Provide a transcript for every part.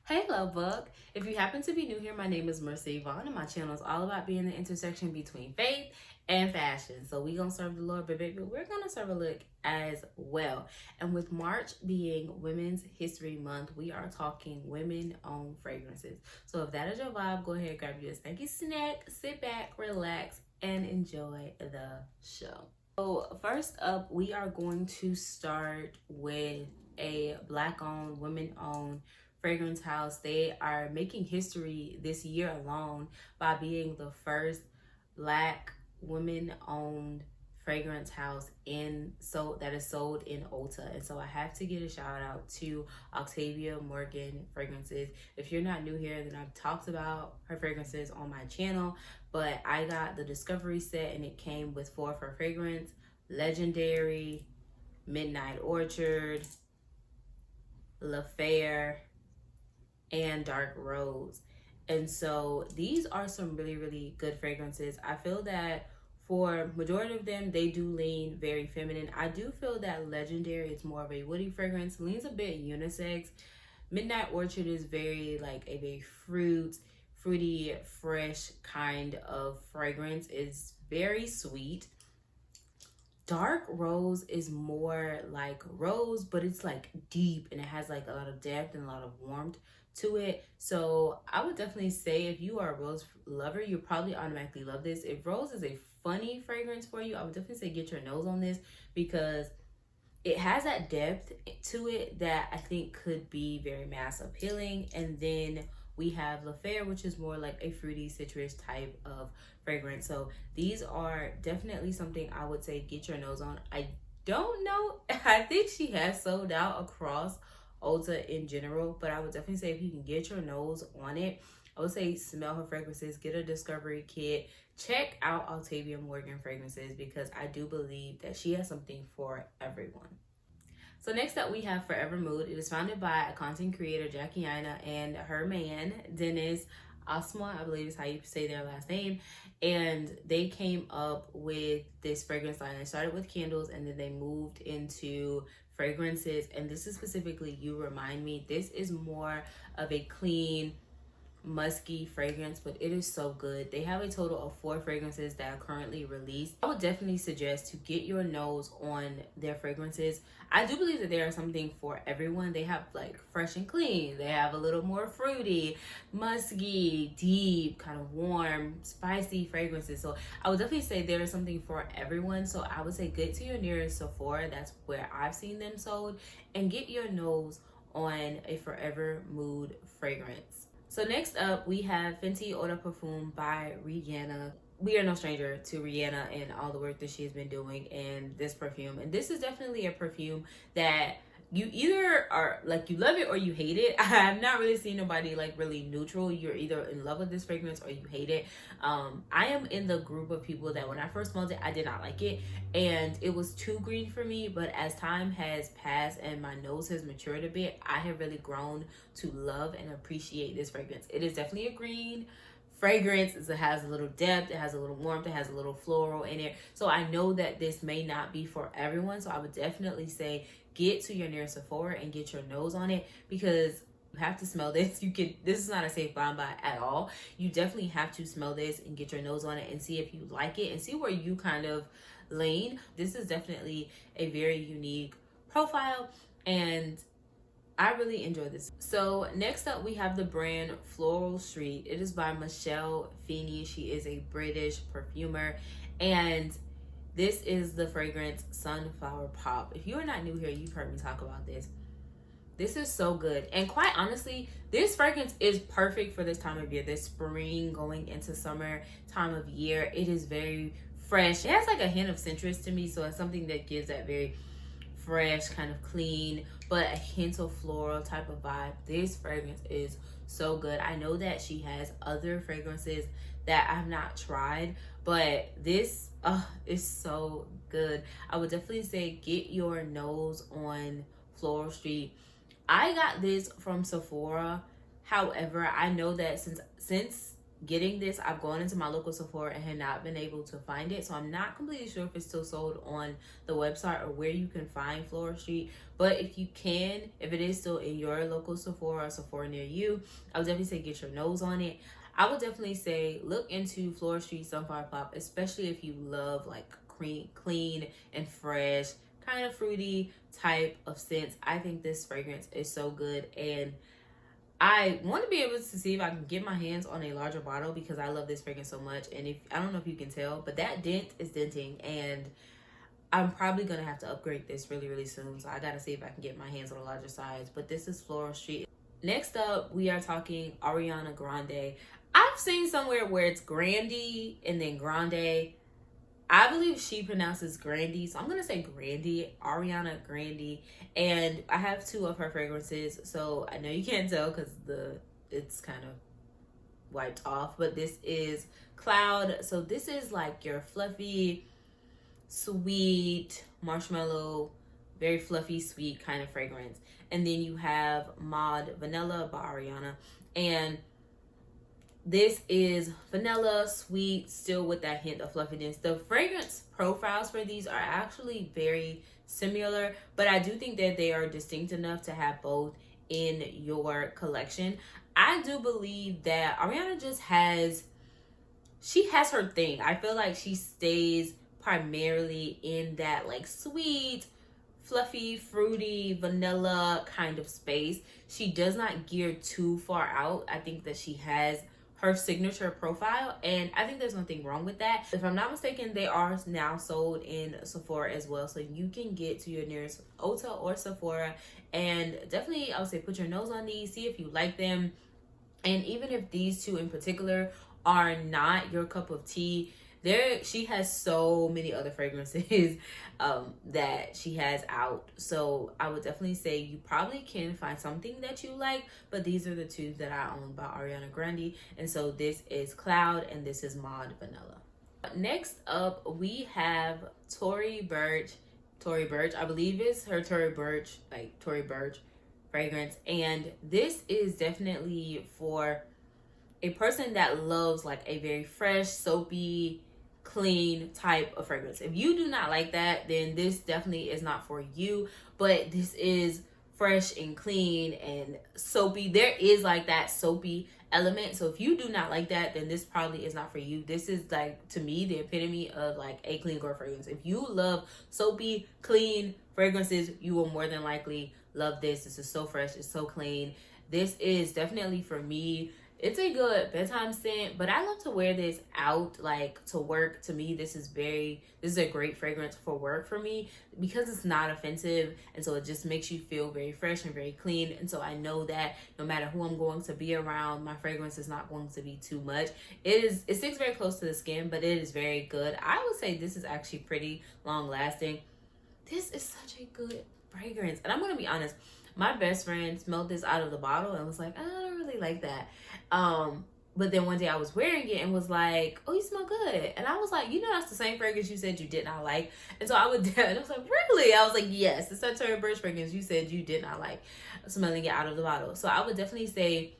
Hey Lovebug! If you happen to be new here, my name is Mercy Vaughn and my channel is all about being the intersection between faith and fashion. So we gonna serve the Lord, but baby, we're gonna serve a look as well. And with March being Women's History Month, we are talking women-owned fragrances. So if that is your vibe, go ahead, grab you a snacky snack, sit back, relax, and enjoy the show. So first up, we are going to start with a Black-owned, women-owned fragrance house. They are making history this year alone by being the first Black women-owned fragrance house that is sold in Ulta. And so I have to give a shout out to Octavia Morgan fragrances. If you're not new here, then I've talked about her fragrances on my channel, but I got the Discovery set and it came with Forvr fragrance, Legendary, Midnight Orchard, La Fair, and Dark Rose. And so these are some really good fragrances. I feel that for majority of them, they do lean very feminine. I do feel that Legendary is more of a woody fragrance, leans a bit unisex. Midnight Orchard is very like a very fruity, fresh kind of fragrance. It's very sweet. Dark Rose is more like rose, but it's like deep and it has like a lot of depth and a lot of warmth to it. So I would definitely say if you are a rose lover, you probably automatically love this. If rose is a funny fragrance for you, I would definitely say get your nose on this because it has that depth to it that I think could be very mass appealing. And then we have La Fair, which is more like a fruity citrus type of fragrance. So these are definitely something I would say get your nose on. I don't know, I think she has sold out across Ulta in general, but I would definitely say if you can get your nose on it, I would say smell her fragrances, get a discovery kit, check out Octavia Morgan fragrances because I do believe that she has something for everyone. So next up we have Forvr Mood. It is founded by a content creator, Jackie Aina, and her man, Dennis Asma, I believe is how you say their last name. And they came up with this fragrance line. They started with candles and then they moved into fragrances. And this is specifically You Remind Me. This is more of a clean, musky fragrance, but it is so good. They have a total of 4 fragrances that are currently released. I would definitely suggest to get your nose on their fragrances. I do believe that there are something for everyone. They have like fresh and clean, they have a little more fruity, musky, deep, kind of warm, spicy fragrances. So I would definitely say there is something for everyone. So I would say get to your nearest Sephora, that's where I've seen them sold, and get your nose on a Forvr Mood fragrance. So next up, we have Fenty Eau de Parfum by Rihanna. We are no stranger to Rihanna and all the work that she's been doing in this perfume. And this is definitely a perfume that you either are like you love it or you hate it. I have not really seen nobody like really neutral. You're either in love with this fragrance or you hate it. I am in the group of people that when I first smelled it, I did not like it and it was too green for me. But as time has passed and my nose has matured a bit, I have really grown to love and appreciate this fragrance. It is definitely a green fragrance. It has a little depth, it has a little warmth, it has a little floral in it. So I know that this may not be for everyone. So I would definitely say get to your nearest Sephora and get your nose on it because you have to smell this. This is not a safe blind buy at all. You definitely have to smell this and get your nose on it and see if you like it and see where you kind of lean. This is definitely a very unique profile and I really enjoy this. So next up we have the brand Floral Street. It is by Michelle Feeney. She is a British perfumer and this is the fragrance Sunflower Pop. If you are not new here, you've heard me talk about this. This is so good. And quite honestly, this fragrance is perfect for this time of year. This spring going into summer time of year. It is very fresh. It has like a hint of citrus to me. So it's something that gives that very fresh, kind of clean, but a hint of floral type of vibe. This fragrance is so good. I know that she has other fragrances that I've not tried, but this is so good. I would definitely say get your nose on Floral Street. I got this from Sephora. However, I know that since getting this. I've gone into my local Sephora and have not been able to find it, so I'm not completely sure if it's still sold on the website or where you can find Floral Street. But if you can, if it is still in your local Sephora or Sephora near you, I would definitely say get your nose on it. I would definitely say look into Floral Street Sunflower Pop, especially if you love like clean and fresh, kind of fruity type of scents. I think this fragrance is so good, and I want to be able to see if I can get my hands on a larger bottle because I love this fragrance so much. And if I don't know if you can tell, but that dent is denting, and I'm probably gonna have to upgrade this really soon. So I gotta see if I can get my hands on a larger size. But this is Floral Street. Next up, we are talking Ariana Grande. I've seen somewhere where it's Grande and then Grande. I believe she pronounces Grande, so I'm gonna say Grande, Ariana Grande. And I have two of her fragrances, so I know you can't tell because it's kind of wiped off. But this is Cloud. So this is like your fluffy, sweet marshmallow, very fluffy, sweet kind of fragrance. And then you have Mod Vanilla by Ariana, and this is vanilla, sweet, still with that hint of fluffiness. The fragrance profiles for these are actually very similar, but I do think that they are distinct enough to have both in your collection. I do believe that Ariana she has her thing. I feel like she stays primarily in that like sweet, fluffy, fruity, vanilla kind of space. She does not gear too far out. I think that she has her signature profile, and I think there's nothing wrong with that. If I'm not mistaken, they are now sold in Sephora as well, so you can get to your nearest Ulta or Sephora, and definitely I would say put your nose on these, see if you like them. And even if these two in particular are not your cup of tea, she has so many other fragrances that she has out. So I would definitely say you probably can find something that you like, but these are the two that I own by Ariana Grande. And so this is Cloud and this is Mod Vanilla. Next up, we have Tory Burch. I believe it's her Tory Burch fragrance. And this is definitely for a person that loves like a very fresh, soapy, clean type of fragrance. If you do not like that, then this definitely is not for you. But this is fresh and clean and soapy. There is like that soapy element. So if you do not like that, then this probably is not for you. This is like, to me, the epitome of like a clean girl fragrance. If you love soapy, clean fragrances, you will more than likely love this. This is so fresh. It's so clean. This is definitely for me. It's a good bedtime scent, but I love to wear this out, like to work. To me, this is a great fragrance for work for me because it's not offensive, and so it just makes you feel very fresh and very clean. And so I know that no matter who I'm going to be around, my fragrance is not going to be too much. It sticks very close to the skin, but it is very good. I would say this is actually pretty long lasting. This is such a good fragrance, and I'm gonna be honest. My best friend smelled this out of the bottle and was like, I don't really like that. But then one day I was wearing it and was like, oh, you smell good. And I was like, that's the same fragrance you said you did not like. And so I was like, really? I was like, yes, it's that Tory Burch fragrance you said you did not like, smelling it out of the bottle. So I would definitely say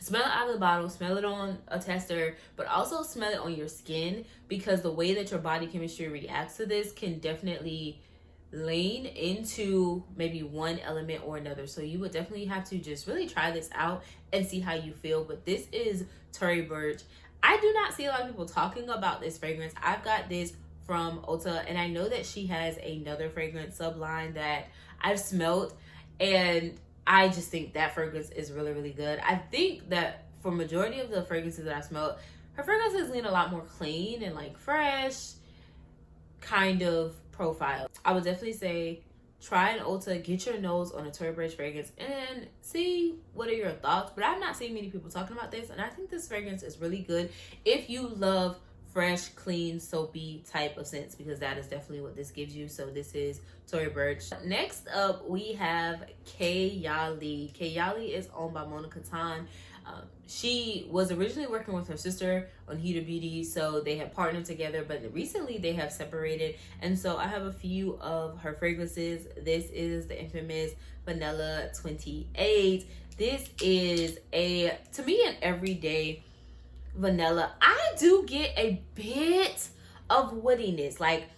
smell it out of the bottle, smell it on a tester, but also smell it on your skin, because the way that your body chemistry reacts to this can definitely lean into maybe one element or another. So you would definitely have to just really try this out and see how you feel. But this is Tory Burch. I do not see a lot of people talking about this fragrance. I've got this from Ulta, and I know that she has another fragrance subline that I've smelled, and I just think that fragrance is really good. I think that for majority of the fragrances that I've smelled, her fragrances lean a lot more clean and like fresh kind of profile. I would definitely say try an Ulta, get your nose on a Tory Burch fragrance and see what are your thoughts. But I've not seen many people talking about this, and I think this fragrance is really good if you love fresh, clean, soapy type of scents, because that is definitely what this gives you. So this is Tory Burch. Next up, we have Kayali. Kayali is owned by Monica Tan. She was originally working with her sister on Huda Beauty, so they had partnered together, but recently they have separated. And so I have a few of her fragrances. This is the infamous Vanilla 28. This is to me, an everyday vanilla, I do get a bit of woodiness, like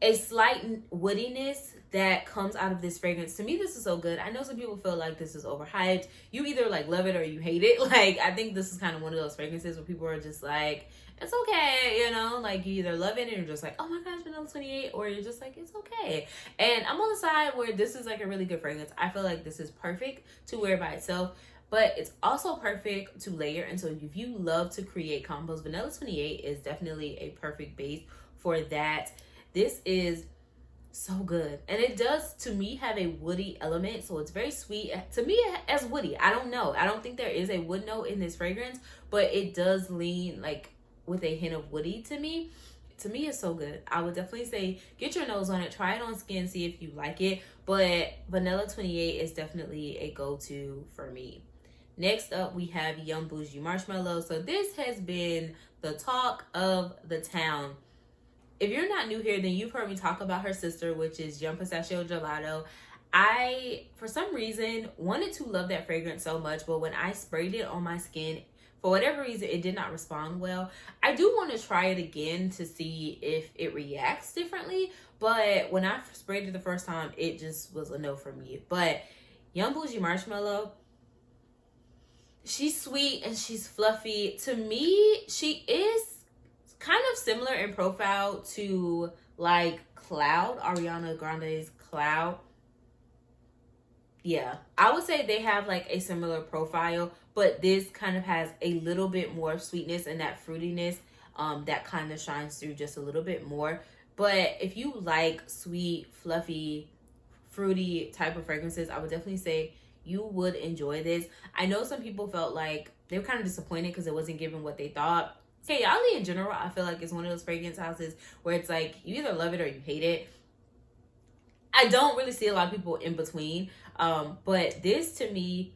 a slight woodiness that comes out of this fragrance. To me, this is so good. I know some people feel like this is overhyped. You either like love it or you hate it. Like, I think this is kind of one of those fragrances where people are just like, it's okay, you know, like you either love it and you're just like, oh my gosh, vanilla 28, or you're just like, it's okay. And I'm on the side where this is like a really good fragrance. I feel like this is perfect to wear by itself, but it's also perfect to layer. And so if you love to create combos, vanilla 28 is definitely a perfect base for that. This is so good. And it does, to me, have a woody element. So it's very sweet. To me, as woody. I don't know. I don't think there is a wood note in this fragrance, but it does lean like with a hint of woody to me. To me, it's so good. I would definitely say get your nose on it. Try it on skin. See if you like it. But vanilla 28 is definitely a go-to for me. Next up, we have Young Bougie Marshmallow. So this has been the talk of the town. If you're not new here, then you've heard me talk about her sister, which is Young Pistachio Gelato. I, for some reason, wanted to love that fragrance so much, but when I sprayed it on my skin, for whatever reason, it did not respond well. I do want to try it again to see if it reacts differently, but when I sprayed it the first time, it just was a no for me. But Young Bougie Marshmallow, she's sweet and she's fluffy. To me, she is kind of similar in profile to like Cloud, Ariana Grande's Cloud. Yeah, I would say they have like a similar profile, but this kind of has a little bit more sweetness and that fruitiness that kind of shines through just a little bit more. But if you like sweet, fluffy, fruity type of fragrances, I would definitely say you would enjoy this. I know some people felt like they were kind of disappointed because it wasn't giving what they thought. Kayali in general, I feel like it's one of those fragrance houses where it's like you either love it or you hate it. I don't really see a lot of people in between. But this to me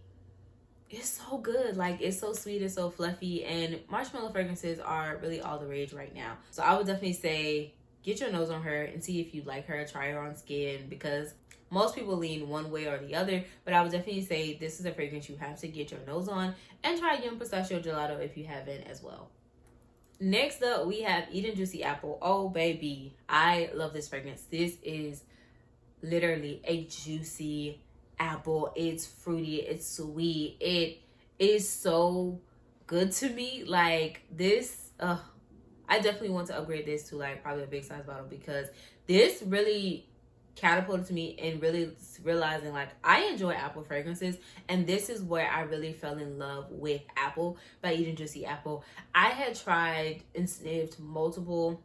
is so good. Like, it's so sweet, it's so fluffy, and marshmallow fragrances are really all the rage right now. So I would definitely say get your nose on her and see if you like her. Try her on skin, because most people lean one way or the other, but I would definitely say this is a fragrance you have to get your nose on, and try Young Pistachio Gelato if you haven't as well. Next up, we have Eat and Juicy Apple. Oh, baby. I love this fragrance. This is literally a juicy apple. It's fruity. It's sweet. It is so good to me. Like, this, I definitely want to upgrade this to, like, probably a big size bottle, because this really catapulted me in really realizing, like, I enjoy apple fragrances, and this is where I really fell in love with Apple by Eat and Juicy Apple. I had tried and sniffed multiple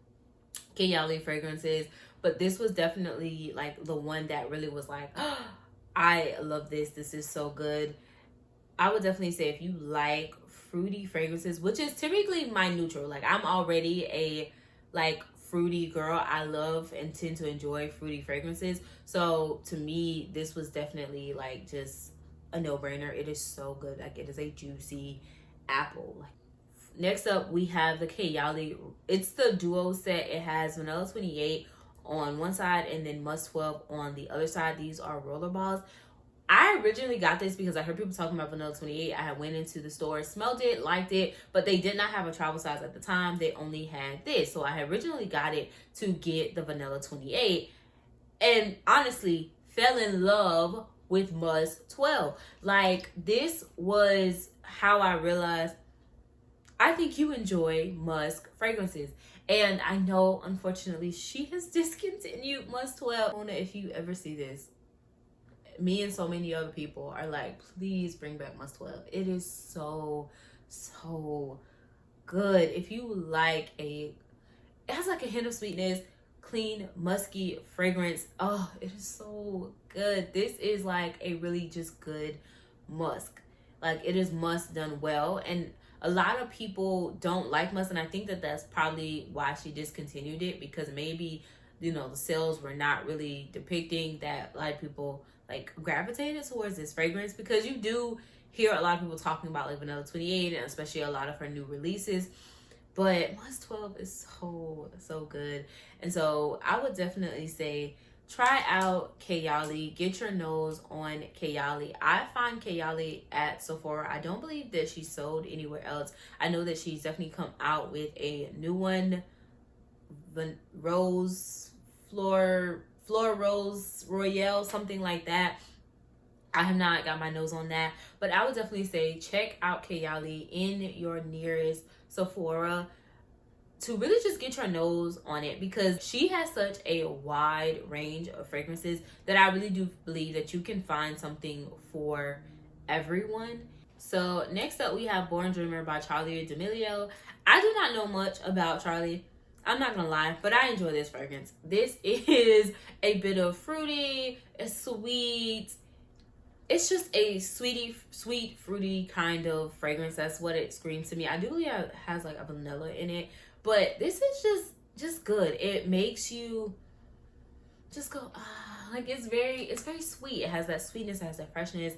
Kayali fragrances, but this was definitely like the one that really was like, oh, I love this. This is so good. I would definitely say if you like fruity fragrances, which is typically my neutral, like I'm already a like fruity girl. I love and tend to enjoy fruity fragrances. So to me, this was definitely like just a no-brainer. It is so good. Like, it is a juicy apple. Next up, we have the Kayali. It's the duo set. It has Vanilla 28 on one side and then Musk 12 on the other side. These are roller balls. I originally got this because I heard people talking about Vanilla 28. I had went into the store, smelled it, liked it, but they did not have a travel size at the time. They only had this. So I had originally got it to get the Vanilla 28, and honestly fell in love with Musk 12. Like, this was how I realized I think you enjoy Musk fragrances. And I know, unfortunately, she has discontinued Musk 12. Mona, if you ever see this, me and so many other people are like, please bring back Musk 12. It is so, so good. If you like it has like a hint of sweetness, clean, musky fragrance. Oh, it is so good. This is like a really just good musk. Like, it is musk done well. And a lot of people don't like musk, and I think that that's probably why she discontinued it, because maybe, you know, the sales were not really depicting that a lot of people like gravitated towards this fragrance, because you do hear a lot of people talking about like Vanilla 28 and especially a lot of her new releases. But Musk 12 is so good. And so I would definitely say try out Kayali. Get your nose on Kayali. I find Kayali at Sephora. I don't believe that she's sold anywhere else. I know that she's definitely come out with a new one, the Floor Rose Royale, something like that. I have not got my nose on that, but I would definitely say check out Kayali in your nearest Sephora to really just get your nose on it, because she has such a wide range of fragrances that I really do believe that you can find something for everyone. So next up we have Born Dreamer by Charli D'Amelio. I do not know much about Charli, I'm not gonna lie, but I enjoy this fragrance. This is a bit of fruity, it's sweet. It's just a sweet, fruity kind of fragrance. That's what it screams to me. I do believe it has like a vanilla in it, but this is just good. It makes you just go, like it's very sweet. It has that sweetness, it has that freshness.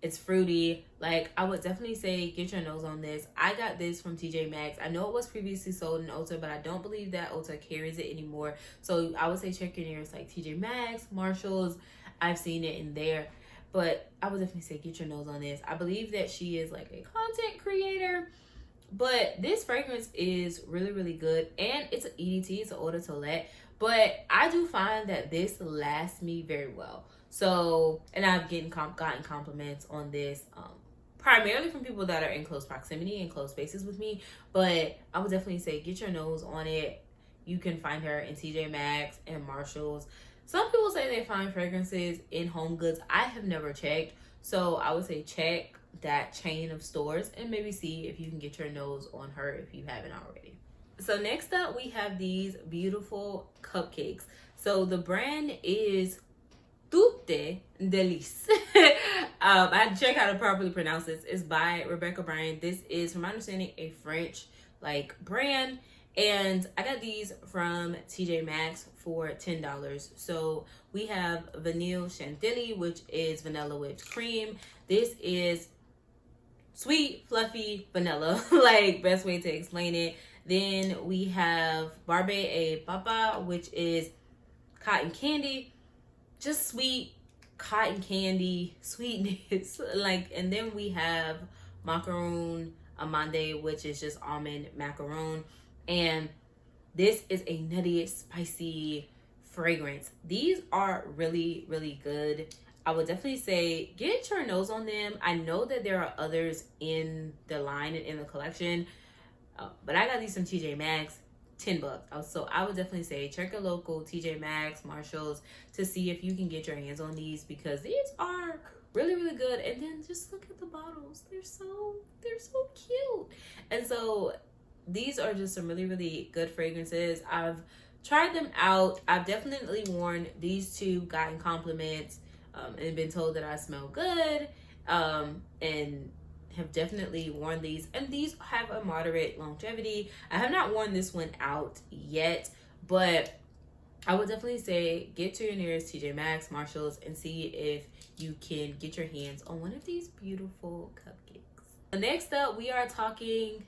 It's fruity. Like, I would definitely say get your nose on this. I got this from TJ Maxx. I know it was previously sold in Ulta, but I don't believe that Ulta carries it anymore. So I would say check your nearest like TJ Maxx, Marshalls. I've seen it in there. But I would definitely say get your nose on this. I believe that she is like a content creator. But this fragrance is really, really good. And it's an EDT, it's an eau de toilette. But I do find that this lasts me very well. So, and I've gotten compliments on this, primarily from people that are in close proximity and close spaces with me. But I would definitely say get your nose on it. You can find her in TJ Maxx and Marshalls. Some people say they find fragrances in Home Goods. I have never checked. So I would say check that chain of stores and maybe see if you can get your nose on her if you haven't already. So next up, we have these beautiful cupcakes. So the brand is Tutti Delices. I had to check how to properly pronounce this. It's by Rebecca Bryan. This is, from my understanding, a French like brand. And I got these from TJ Maxx for $10. So we have Vanille Chantilly, which is vanilla whipped cream. This is sweet, fluffy vanilla, like best way to explain it. Then we have Barbe a Papa, which is cotton candy, just sweet cotton candy sweetness. Like, and then we have Macaroon Amande, which is just almond macaroon. And this is a nutty, spicy fragrance. These are really, really good. I would definitely say get your nose on them. I know that there are others in the line and in the collection, but I got these from TJ Maxx, $10. So I would definitely say check a local TJ Maxx, Marshalls to see if you can get your hands on these, because these are really, really good. And then just look at the bottles. They're so cute. And so these are just some really, really good fragrances. I've tried them out. I've definitely worn these two, gotten compliments, and been told that I smell good, and have definitely worn these. And these have a moderate longevity. I have not worn this one out yet, but I would definitely say get to your nearest TJ Maxx, Marshalls, and see if you can get your hands on one of these beautiful cupcakes. Next up, we are talking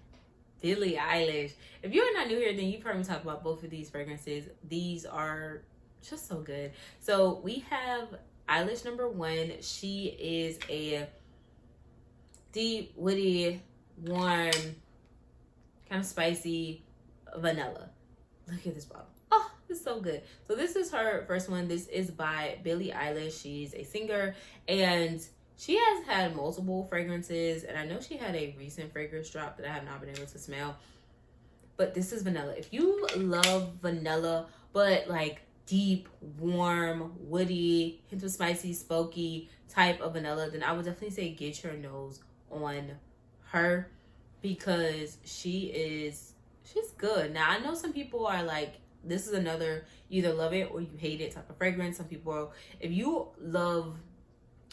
Billie Eilish. If you're not new here, then you've heard me talk about both of these fragrances. These are just so good. So we have Eilish number 1. She is a deep, woody, warm, kind of spicy vanilla. Look at this bottle. Oh, it's so good. So this is her first one. This is by Billie Eilish. She's a singer, and she has had multiple fragrances, and I know she had a recent fragrance drop that I have not been able to smell. But this is vanilla. If you love vanilla, but like deep, warm, woody, hint of spicy, smoky type of vanilla, then I would definitely say get your nose on her, because she's good. Now, I know some people are like, this is another either love it or you hate it type of fragrance. Some people, if you love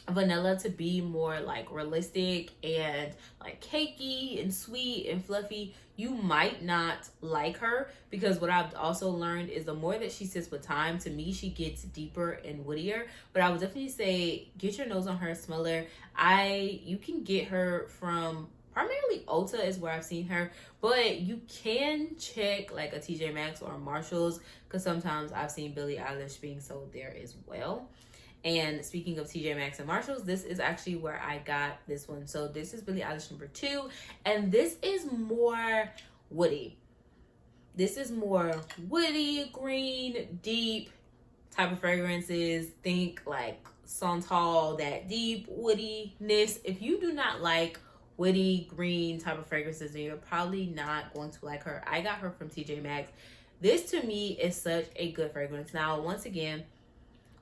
vanilla to be more like realistic and like cakey and sweet and fluffy, you might not like her, because what I've also learned is the more that she sits with time, to me she gets deeper and woodier. But I would definitely say get your nose on her, smell her. You can get her from primarily Ulta is where I've seen her, but you can check like a TJ Maxx or a Marshalls, because sometimes I've seen Billie Eilish being sold there as well. And speaking of TJ Maxx and Marshalls, this is actually where I got this one. So this is Billie Eilish number 2, and this is more woody. This is more woody, green, deep type of fragrances. Think like Santal, that deep woodiness. If you do not like woody, green type of fragrances, then you're probably not going to like her. I got her from TJ Maxx. This to me is such a good fragrance. Now, once again,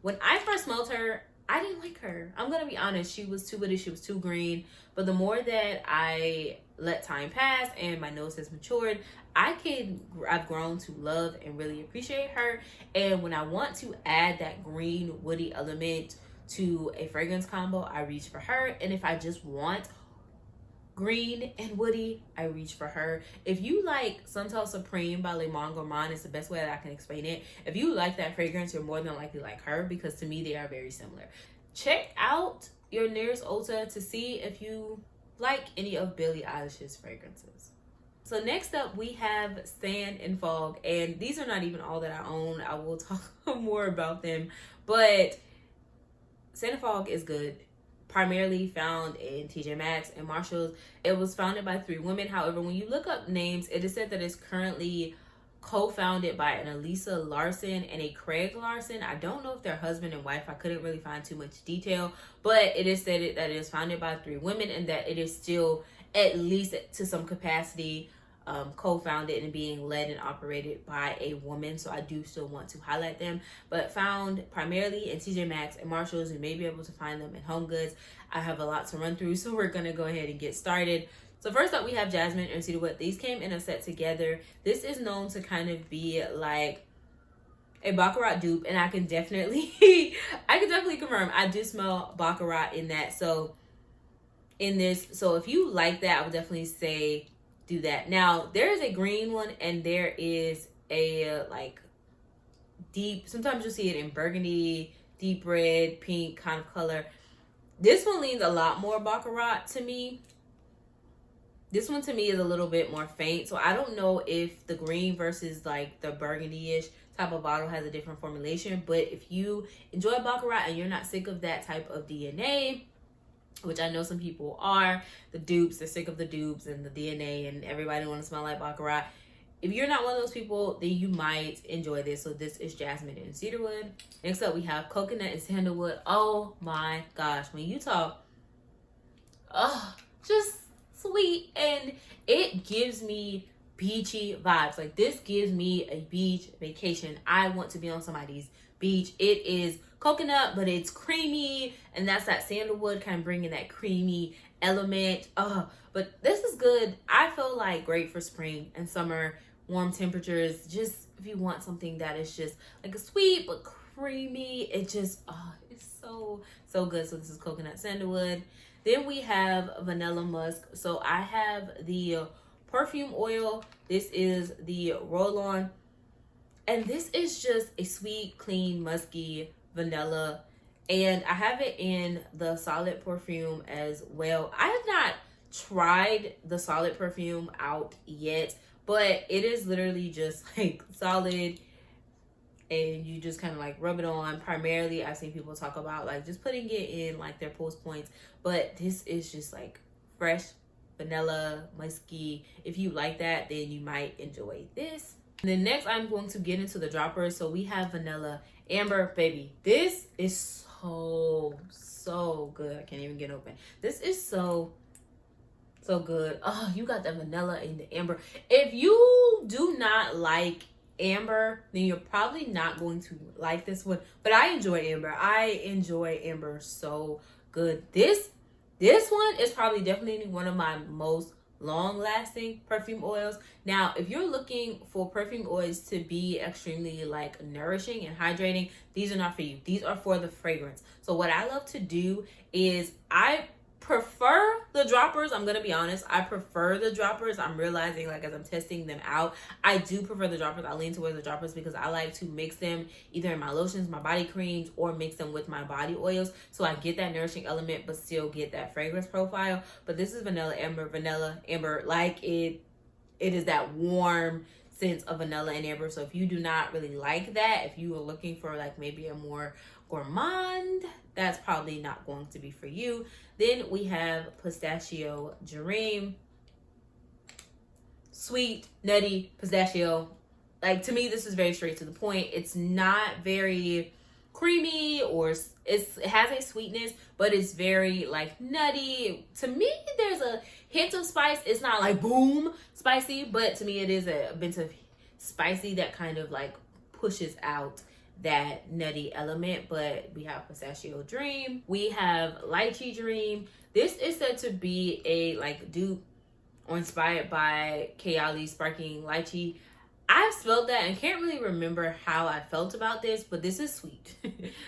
when I first smelled her, I didn't like her. I'm gonna be honest, she was too woody, she was too green. But the more that I let time pass and my nose has matured, I've grown to love and really appreciate her. And when I want to add that green woody element to a fragrance combo, I reach for her. And if I just want green and woody, I reach for her. If you like Santal Supreme by Le Monde Gourmand, is the best way that I can explain it. If you like that fragrance, you're more than likely like her, because to me they are very similar. Check out your nearest Ulta to see if you like any of Billie Eilish's fragrances. So next up we have Sand and Fog, and these are not even all that I own. I will talk more about them, but Sand and Fog is good. Primarily found in TJ Maxx and Marshalls. It was founded by 3 women. However, when you look up names, it is said that it's currently co-founded by an Elisa Larson and a Craig Larson. I don't know if they're husband and wife. I couldn't really find too much detail, but it is stated that it is founded by 3 women and that it is still, at least to some capacity, co-founded and being led and operated by a woman. So I do still want to highlight them, but found primarily in TJ Maxx and Marshalls. You may be able to find them in Home Goods. I have a lot to run through, so we're gonna go ahead and get started. So first up we have Jasmine and Cedarwood. These came in a set together. This is known to kind of be like a Baccarat dupe, and I can definitely confirm I do smell Baccarat in that. So in this, so if you like that, I would definitely say do that. Now there is a green one and there is a like deep, sometimes you'll see it in burgundy, deep red, pink kind of color. This one leans a lot more Baccarat to me. This one to me is a little bit more faint, so I don't know if the green versus like the burgundy-ish type of bottle has a different formulation. But if you enjoy Baccarat and you're not sick of that type of DNA, which I know some people are, the dupes, they're sick of the dupes and the DNA and everybody want to smell like Baccarat. If you're not one of those people, then you might enjoy this. So this is Jasmine and Cedarwood. Next up, we have Coconut and Sandalwood. Oh my gosh, when you talk, just sweet, and it gives me beachy vibes. Like this gives me a beach vacation. I want to be on somebody's beach. It is coconut, but it's creamy, and that's that sandalwood kind of bringing that creamy element. But this is good. I feel like great for spring and summer, warm temperatures. Just if you want something that is just like a sweet but creamy, it just it's so good. So this is Coconut Sandalwood. Then we have Vanilla Musk. So I have the perfume oil. This is the roll-on, and this is just a sweet, clean, musky vanilla, and I have it in the solid perfume as well. I have not tried the solid perfume out yet, but it is literally just like solid, and you just kind of like rub it on. Primarily I've seen people talk about like just putting it in like their post points, but this is just like fresh vanilla, musky. If you like that, then you might enjoy this. And then next I'm going to get into the droppers. So we have Vanilla Amber. Baby, this is so good. I can't even get open. This is so good. You got the vanilla and the amber. If you do not like amber, then you're probably not going to like this one, but I enjoy amber. I enjoy amber so good. This one is probably definitely one of my most long-lasting perfume oils. Now if you're looking for perfume oils to be extremely like nourishing and hydrating, these are not for you. These are for the fragrance. So what I love to do is I prefer the droppers. I'm gonna be honest, I prefer the droppers. I'm realizing, like, as I'm testing them out, I do prefer the droppers. I lean towards the droppers because I like to mix them either in my lotions, my body creams, or mix them with my body oils, so I get that nourishing element but still get that fragrance profile. But this is vanilla amber, like it is that warm sense of vanilla and amber. So if you do not really like that, if you are looking for like maybe a more gourmand, that's probably not going to be for you. Then we have Pistachio Dream. Sweet, nutty, pistachio. Like, to me, this is very straight to the point. It's not very creamy, or it has a sweetness, but it's very like nutty. To me, there's a hint of spice. It's not like boom spicy, but to me it is a bit of spicy that kind of like pushes out that nutty element. But we have Pistachio Dream, we have Lychee Dream. This is said to be a like dupe or inspired by Kayali Sparkling Lychee. I've smelled that and can't really remember how I felt about this, but this is sweet.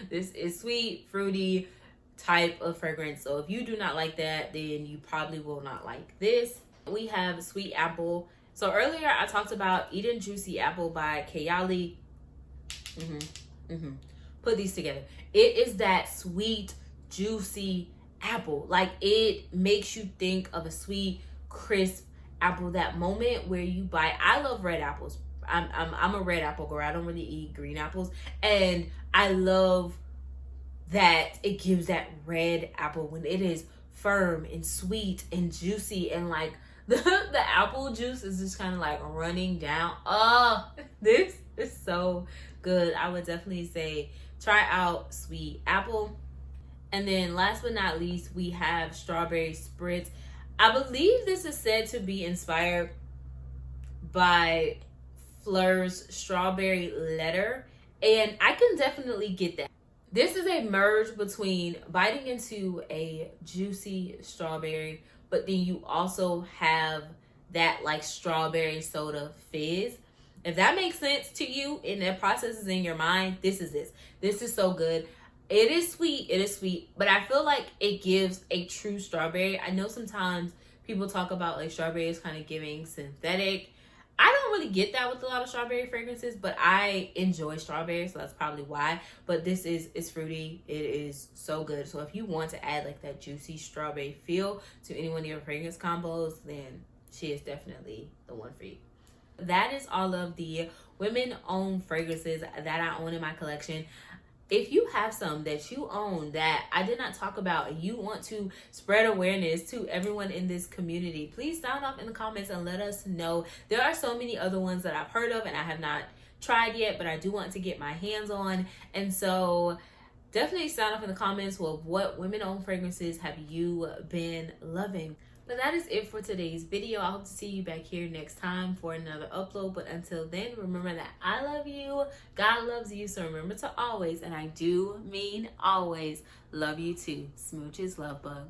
This is sweet, fruity type of fragrance. So if you do not like that, then you probably will not like this. We have Sweet Apple. So earlier I talked about Eating Juicy Apple by Kayali. Put these together. It is that sweet, juicy apple. Like, it makes you think of a sweet, crisp apple. That moment where you bite. I love red apples. I'm a red apple girl. I don't really eat green apples, and I love that it gives that red apple when it is firm and sweet and juicy, and like the apple juice is just kind of like running down. Oh, this is so good. I would definitely say try out Sweet Apple. And then last but not least, we have Strawberry Spritz. I believe this is said to be inspired by Flir's Strawberry Letter, and I can definitely get that. This is a merge between biting into a juicy strawberry, but then you also have that like strawberry soda fizz. If that makes sense to you and that processes in your mind, this is so good. It is sweet, but I feel like it gives a true strawberry. I know sometimes people talk about like strawberries kind of giving synthetic. I don't really get that with a lot of strawberry fragrances, but I enjoy strawberries, so that's probably why. But this is fruity. It is so good. So if you want to add like that juicy strawberry feel to any one of your fragrance combos, then she is definitely the one for you. That is all of the women-owned fragrances that I own in my collection. If you have some that you own that I did not talk about and you want to spread awareness to everyone in this community, please sound off in the comments and let us know. There are so many other ones that I've heard of and I have not tried yet, but I do want to get my hands on. And so definitely sound off in the comments. Well, what women-owned fragrances have you been loving? But that is it for today's video. I hope to see you back here next time for another upload. But until then, remember that I love you. God loves you. So remember to always, and I do mean always, love you too. Smooches, Lovebug.